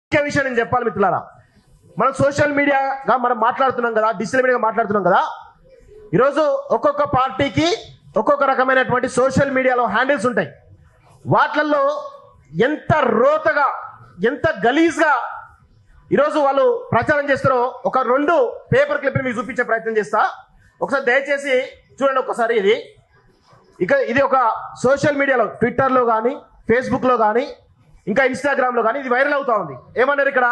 ముఖ్య విషయం నేను చెప్పాలి మిత్రులారా, మనం సోషల్ మీడియాగా మనం మాట్లాడుతున్నాం కదా, డిజిటల్ మీడియాగా మాట్లాడుతున్నాం కదా. ఈరోజు ఒక్కొక్క పార్టీకి ఒక్కొక్క రకమైనటువంటి సోషల్ మీడియాలో హ్యాండిల్స్ ఉంటాయి. వాటిల్లో ఎంత రోతగా, ఎంత గలీజ్గా ఈరోజు వాళ్ళు ప్రచారం చేస్తారో ఒక 2 పేపర్ క్లిప్ని మీకు చూపించే ప్రయత్నం చేస్తా. ఒకసారి దయచేసి చూడండి. ఒకసారి ఇది ఒక సోషల్ మీడియాలో, ట్విట్టర్లో కానీ, ఫేస్బుక్లో కానీ, ఇంకా ఇన్స్టాగ్రామ్లో కానీ ఇది వైరల్ అవుతా ఉంది. ఏమన్నారు ఇక్కడ?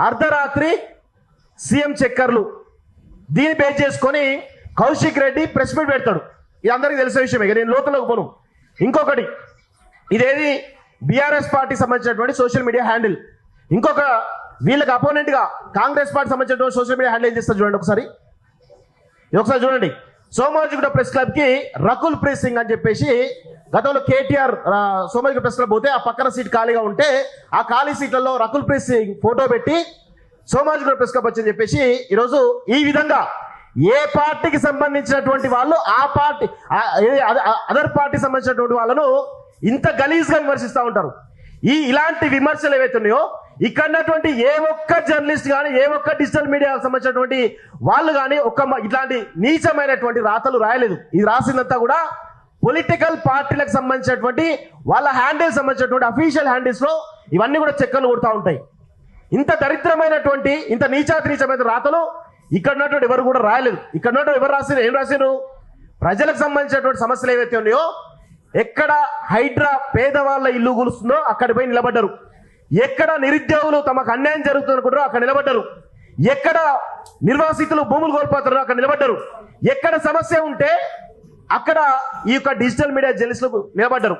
అర్ధరాత్రి సీఎం చక్కర్లు. దీన్ని బేస్ చేసుకొని కౌశిక్ రెడ్డి ప్రెస్ మీట్ పెడతాడు. ఇది అందరికీ తెలిసిన విషయమే, నేను లోతులోకి పోను. ఇంకొకటి, ఇదేది బీఆర్ఎస్ పార్టీ సంబంధించినటువంటి సోషల్ మీడియా హ్యాండిల్. ఇంకొక వీళ్ళకి అపోనెంట్గా కాంగ్రెస్ పార్టీ సంబంధించినటువంటి సోషల్ మీడియా హ్యాండిల్ ఏం చేస్తారు చూడండి. ఒకసారి చూడండి. సోమాజిగూడ ప్రెస్ క్లబ్కి రకుల్ ప్రీత్ సింగ్ అని చెప్పేసి గతంలో కేటీఆర్ సోమాజిగూడ ప్రెస్ క్లబ్ పోతే ఆ పక్కన సీట్ ఖాళీగా ఉంటే ఆ ఖాళీ సీట్లలో రకుల్ ప్రీత్ సింగ్ ఫోటో పెట్టి సోమాజిగూడ ప్రెస్ క్లబ్ వచ్చని చెప్పేసి ఈరోజు ఈ విధంగా ఏ పార్టీకి సంబంధించినటువంటి వాళ్ళు ఆ పార్టీ అదర్ పార్టీ సంబంధించినటువంటి వాళ్ళను ఇంత గలీజ్గా విమర్శిస్తూ ఉంటారు. ఇలాంటి విమర్శలు ఏవైతే ఉన్నాయో ఇక్కడ ఏ ఒక్క జర్నలిస్ట్ కానీ, ఏ ఒక్క డిజిటల్ మీడియాకు సంబంధించినటువంటి వాళ్ళు కానీ ఇట్లాంటి నీచమైనటువంటి రాతలు రాయలేదు. ఇది రాసిందంతా కూడా పొలిటికల్ పార్టీలకు సంబంధించినటువంటి వాళ్ళ హ్యాండిల్స్ సంబంధించినటువంటి అఫీషియల్ హ్యాండిల్స్ లో ఇవన్నీ కూడా చెక్కలు కొడుతూ ఉంటాయి. ఇంత దరిద్రమైనటువంటి, ఇంత నీచమైన రాతలు ఇక్కడ ఉన్నటువంటి ఎవరు కూడా రాయలేదు. ఇక్కడ ఉన్నటువంటి ఎవరు రాసిరు? ఏం రాసిరు? ప్రజలకు సంబంధించినటువంటి సమస్యలు ఏవైతే ఉన్నాయో, ఎక్కడ హైడ్రా పేదవాళ్ళ ఇల్లు కూలుస్తుందో అక్కడ పోయి నిలబడ్డారు. ఎక్కడ నిరుద్యోగులు తమకు అన్యాయం జరుగుతుందనుకుంటారో అక్కడ నిలబడ్డారు. ఎక్కడ నిర్వాసితులు భూములు కోల్పోతారో అక్కడ నిలబడ్డారు. ఎక్కడ సమస్య ఉంటే అక్కడ ఈ యొక్క డిజిటల్ మీడియా జర్నలిస్టులు నిలబడ్డారు.